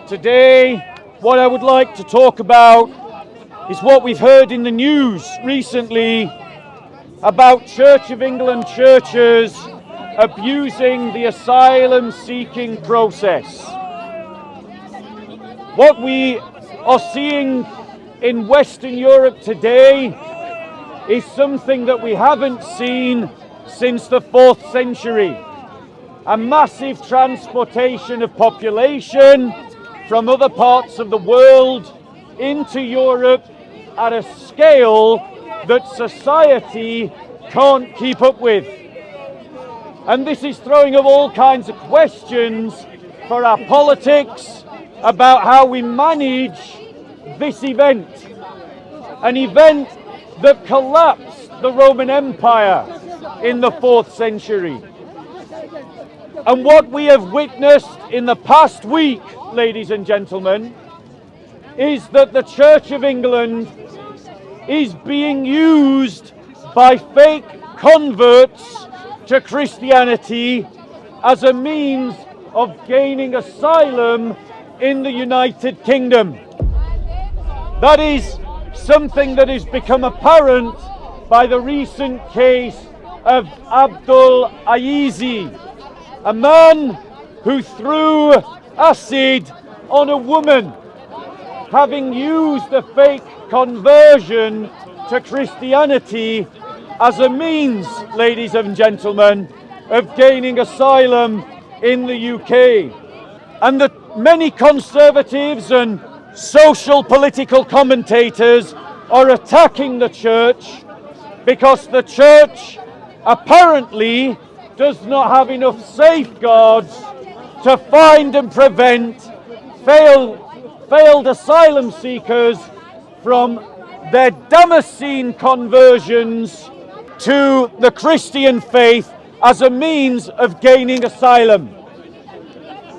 Today, what I would like to talk about is what we've heard in the news recently about Church of England churches abusing the asylum-seeking process. What we are seeing in Western Europe today is something that we haven't seen since the 4th century. A massive transportation of population from other parts of the world into Europe at a scale that society can't keep up with. And this is throwing up all kinds of questions for our politics about how we manage this event. An event that collapsed the Roman Empire in the 4th century. And what we have witnessed in the past week, ladies and gentlemen, is that the Church of England is being used by fake converts to Christianity as a means of gaining asylum in the United Kingdom. That is something that has become apparent by the recent case of Abdul Azizi, a man who threw acid on a woman, having used a fake conversion to Christianity as a means, ladies and gentlemen, of gaining asylum in the UK. And that many conservatives and social political commentators are attacking the church because the church apparently does not have enough safeguards to find and prevent failed asylum seekers from their Damascene conversions to the Christian faith as a means of gaining asylum.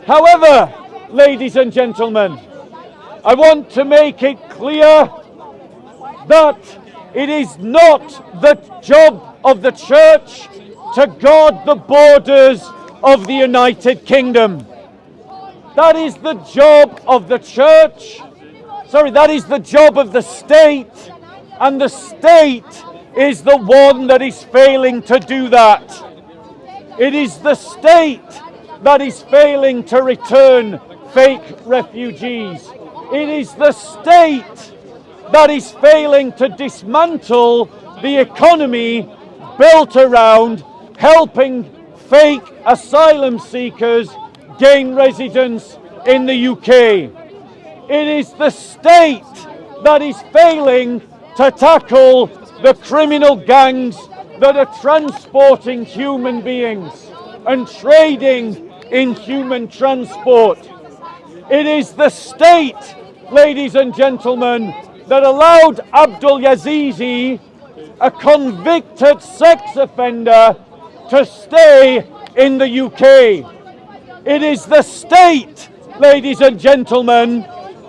However, ladies and gentlemen, I want to make it clear that it is not the job of the church to guard the borders of the United Kingdom. That is the job of the church. That is the job of the state, and the state is the one that is failing to do that. It is the state that is failing to return fake refugees. It is the state that is failing to dismantle the economy built around helping fake asylum seekers gain residence in the UK. It is the state that is failing to tackle the criminal gangs that are transporting human beings and trading in human transport. It is the state, ladies and gentlemen, that allowed Abdul Azizi, a convicted sex offender, to stay in the UK. It is the state, ladies and gentlemen,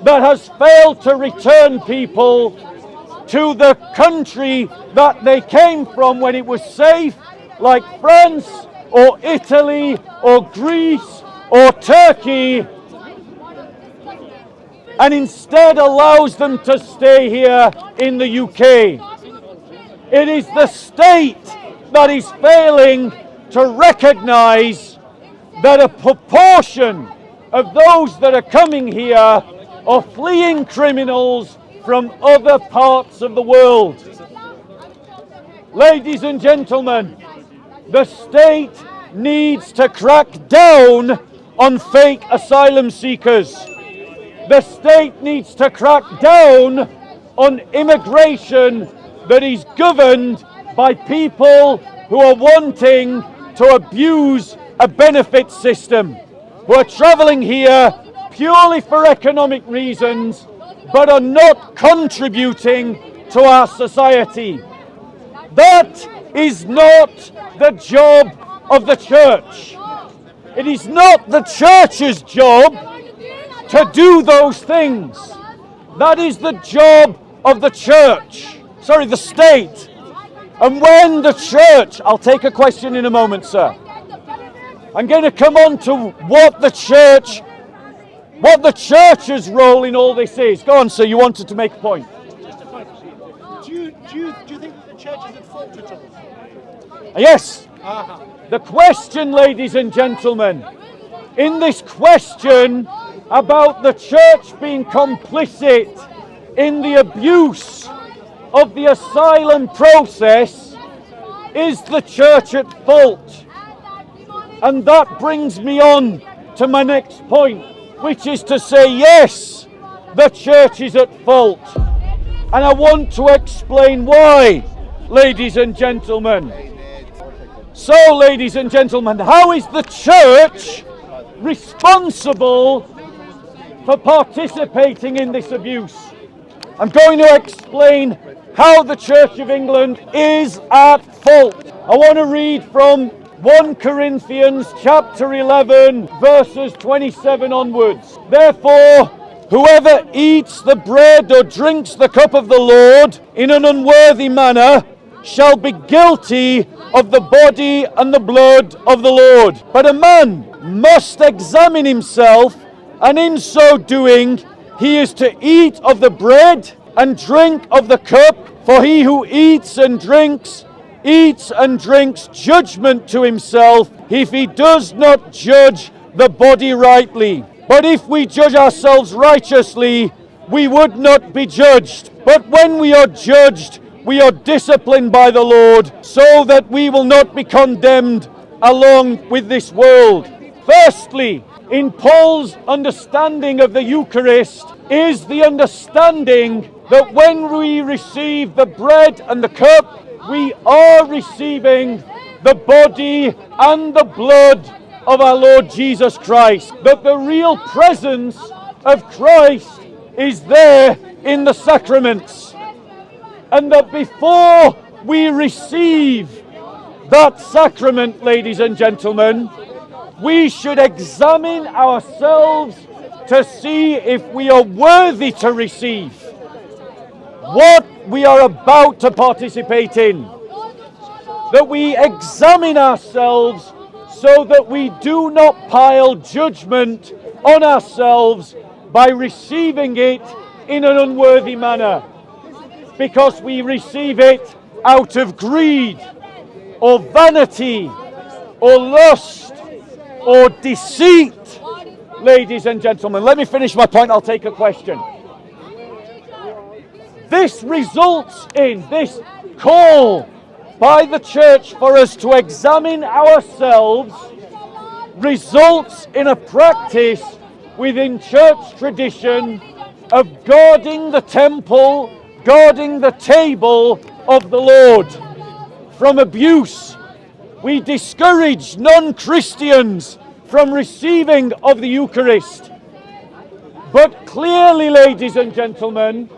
that has failed to return people to the country that they came from when it was safe, like France or Italy or Greece or Turkey, and instead allows them to stay here in the UK. It is the state that is failing to recognize that a proportion of those that are coming here are fleeing criminals from other parts of the world. Ladies and gentlemen, the state needs to crack down on fake asylum seekers. The state needs to crack down on immigration that is governed by people who are wanting to abuse a benefit system, who are travelling here purely for economic reasons, but are not contributing to our society. That is not the job of the church. It is not the church's job to do those things. That is the job of the church. The state. And when the church, I'll take a question in a moment, sir. I'm going to come on to what the church what the church's role in all this is. Go on, sir, you wanted to make a point. Just a point. Do you think that the church is at fault at all? Yes. The question, ladies and gentlemen, in this question about the church being complicit in the abuse of the asylum process, is the church at fault? And that brings me on to my next point, which is to say, yes, the church is at fault. And I want to explain why, ladies and gentlemen. So, ladies and gentlemen, how is the church responsible for participating in this abuse? I'm going to explain how the Church of England is at fault. I want to read from 1 Corinthians chapter 11, verses 27 onwards. Therefore, whoever eats the bread or drinks the cup of the Lord in an unworthy manner shall be guilty of the body and the blood of the Lord. But a man must examine himself, and in so doing he is to eat of the bread and drink of the cup. For he who eats and drinks judgment to himself, if he does not judge the body rightly. But if we judge ourselves righteously, we would not be judged. But when we are judged, we are disciplined by the Lord, so that we will not be condemned along with this world. Firstly, in Paul's understanding of the Eucharist is the understanding that when we receive the bread and the cup, we are receiving the body and the blood of our Lord Jesus Christ. That the real presence of Christ is there in the sacraments. And that before we receive that sacrament, ladies and gentlemen, we should examine ourselves to see if we are worthy to receive what we are about to participate in. That we examine ourselves so that we do not pile judgment on ourselves by receiving it in an unworthy manner, because we receive it out of greed or vanity or lust or deceit. Ladies and gentlemen, let me finish my point. I'll take a question. This results in this call by the church for us to examine ourselves, results in a practice within church tradition of guarding the temple, guarding the table of the Lord from abuse. We discourage non-Christians from receiving of the Eucharist. But clearly, ladies and gentlemen,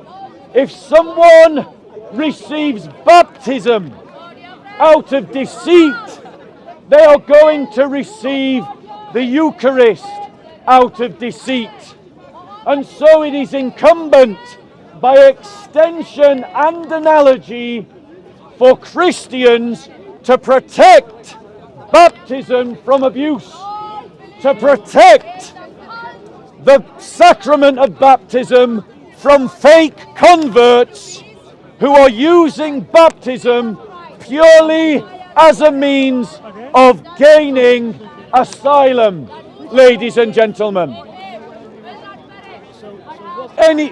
if someone receives baptism out of deceit, they are going to receive the Eucharist out of deceit. And so it is incumbent, by extension and analogy, for Christians to protect baptism from abuse, to protect the sacrament of baptism from fake converts who are using baptism purely as a means of gaining asylum, ladies and gentlemen.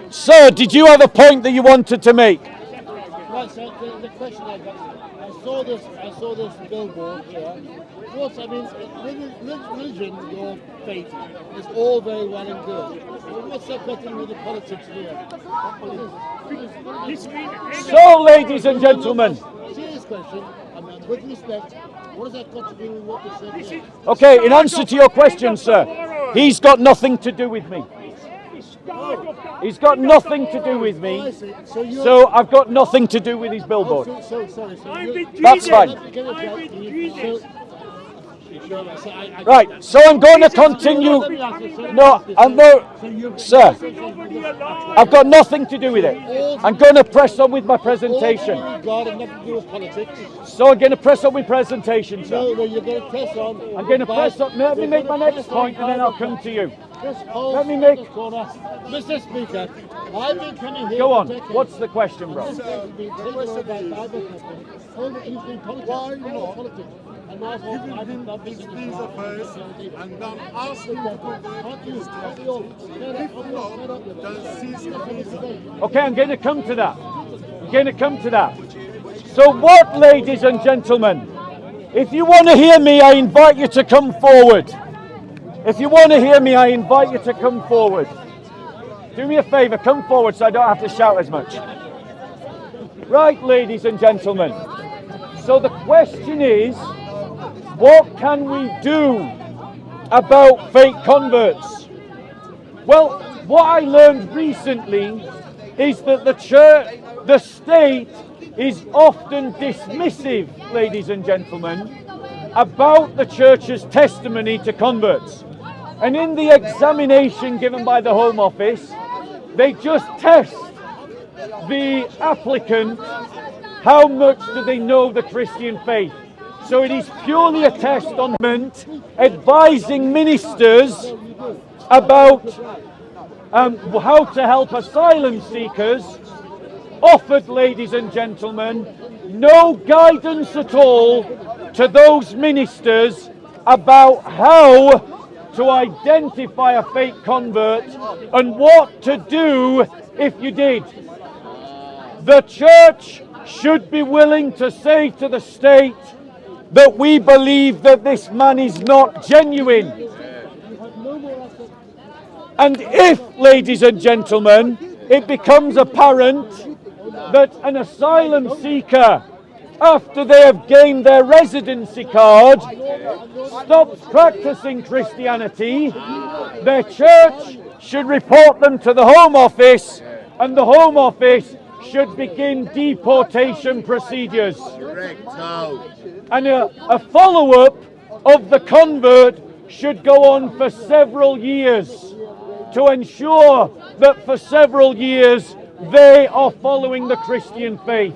Sir, did you have a point that you wanted to make? Right, so the question I got, I saw this billboard here. Of course, I mean, religion, your faith, is all very well and good. But what's that got to do with the politics here? So, ladies and gentlemen. Serious question, with respect, what has that got to do with what we said here? Okay, in answer to your question, sir, he's got nothing to do with me. He's got nothing to do with me, so I've got nothing to do with his billboard. That's fine. Right, so I'm going to continue. No, I'm no, sir. I've got nothing to do with it. I'm going to press on with my presentation. So I'm going to press on with presentation, sir. No, you're going to press on. I'm going to press on. Let me make my next point and then I'll come to you. Just hold Let me make- the corner. Mr. Speaker, I've been coming here. Go for on. decades. What's the question, bro? This place has been taken over by Bible companies. Hold it, he's doing politics. Why not Politics. And now it's all giving Bible him companies his in visa first and then ask him to go back Aren't to you? his Aren't you all fed up? If Aren't you all fed up with not, it? then seize the visa. Okay, I'm going to come to that. I'm going to come to that. So what, ladies and gentlemen, if you want to hear me, I invite you to come forward. If you want to hear me, I invite you to come forward. Do me a favor, come forward so I don't have to shout as much. Right, ladies and gentlemen. So the question is, what can we do about fake converts? Well, what I learned recently is that the state is often dismissive, ladies and gentlemen, about the church's testimony to converts. And in the examination given by the Home Office, they just test the applicant, how much do they know the Christian faith. So it is purely a test on advising ministers about how to help asylum seekers, offered, ladies and gentlemen, no guidance at all to those ministers about how to identify a fake convert and what to do if you did. The church should be willing to say to the state that we believe that this man is not genuine. And if, ladies and gentlemen, it becomes apparent that an asylum seeker, after they have gained their residency card, stops practicing Christianity, their church should report them to the Home Office, and the Home Office should begin deportation procedures. And a follow-up of the convert should go on for several years to ensure that for several years they are following the Christian faith.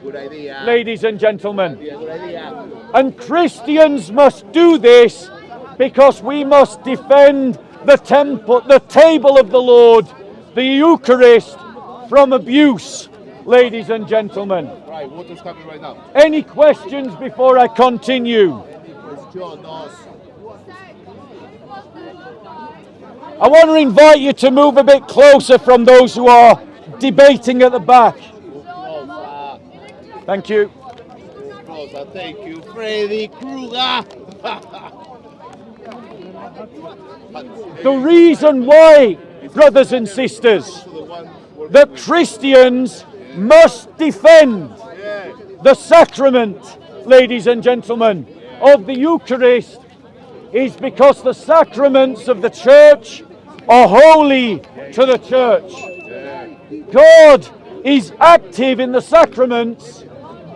Good idea. Ladies and gentlemen. Good idea. And Christians must do this because we must defend the temple, the table of the Lord, the Eucharist, from abuse, ladies and gentlemen. Right, what is happening right now? Any questions before I continue? It's John Nos. I want to invite you to move a bit closer from those who are debating at the back. Thank you. Closer. Thank you, Freddy Krueger. The reason why, brothers and sisters, that Christians must defend the sacrament, ladies and gentlemen, of the Eucharist is because the sacraments of the church are holy to the church. God is active in the sacraments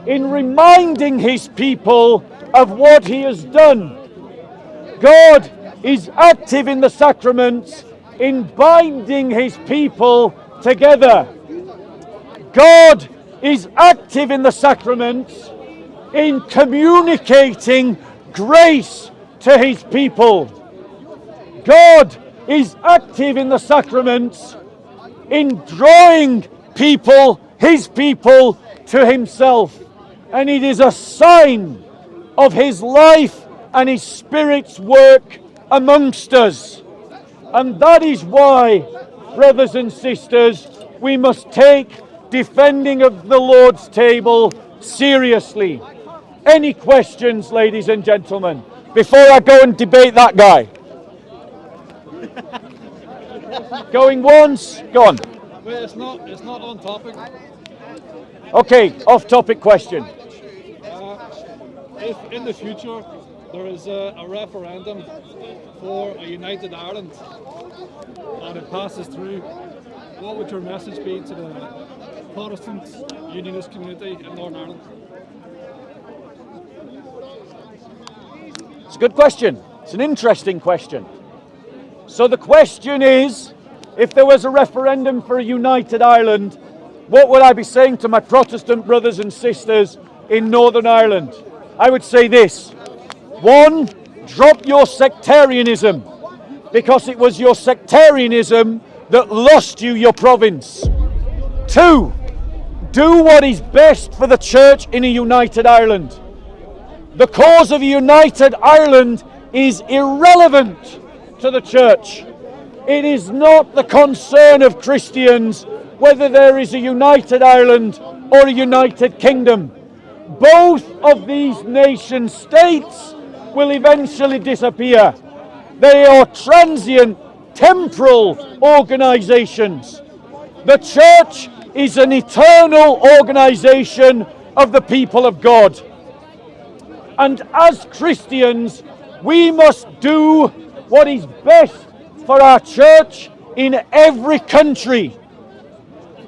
in reminding his people of what he has done. God is active in the sacraments in binding his people together. God is active in the sacraments in communicating grace to his people. God is active in the sacraments in drawing people, his people, to himself. And it is a sign of his life and his Spirit's work amongst us. And that is why, brothers and sisters, we must take defending of the Lord's table seriously. Any questions, ladies and gentlemen, before I go and debate that guy? Going once, gone. Well, it's not on topic. Okay, off-topic question. If in the future there is a referendum for a united Ireland and it passes through, what would your message be to the Protestant Unionist community in Northern Ireland? It's a good question. It's an interesting question. So the question is, if there was a referendum for a united Ireland, what would I be saying to my Protestant brothers and sisters in Northern Ireland? I would say this. One, drop your sectarianism. because it was your sectarianism that lost you your province. 2, do what is best for the church in a united Ireland. The cause of a united Ireland is irrelevant to the church. It is not the concern of Christians whether there is a united Ireland or a united kingdom. Both of these nation states will eventually disappear. They are transient, temporal organizations. The church is an eternal organization of the people of God. And as Christians, we must do what is best for our church in every country.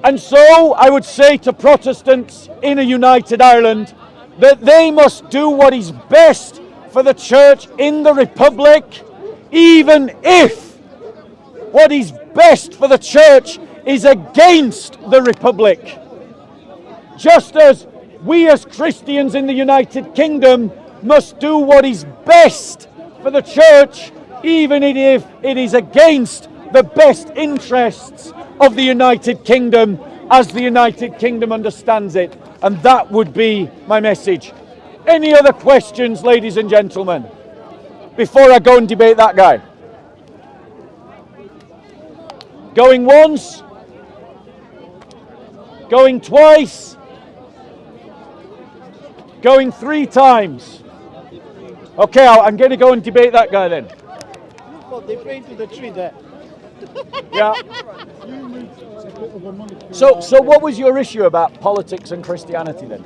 And so I would say to Protestants in a united Ireland that they must do what is best for the church in the Republic, even if what is best for the church is against the Republic. Just as we as Christians in the United Kingdom must do what is best for the church, even if it is against the best interests of the United Kingdom as the United Kingdom understands it. And that would be my message. Any other questions, ladies and gentlemen, before I go and debate that guy? Going once? Going twice? Going 3 times? Okay, I'm going to go and debate that guy then. Well, they painted the tree there. Yeah. So what was your issue about politics and Christianity then?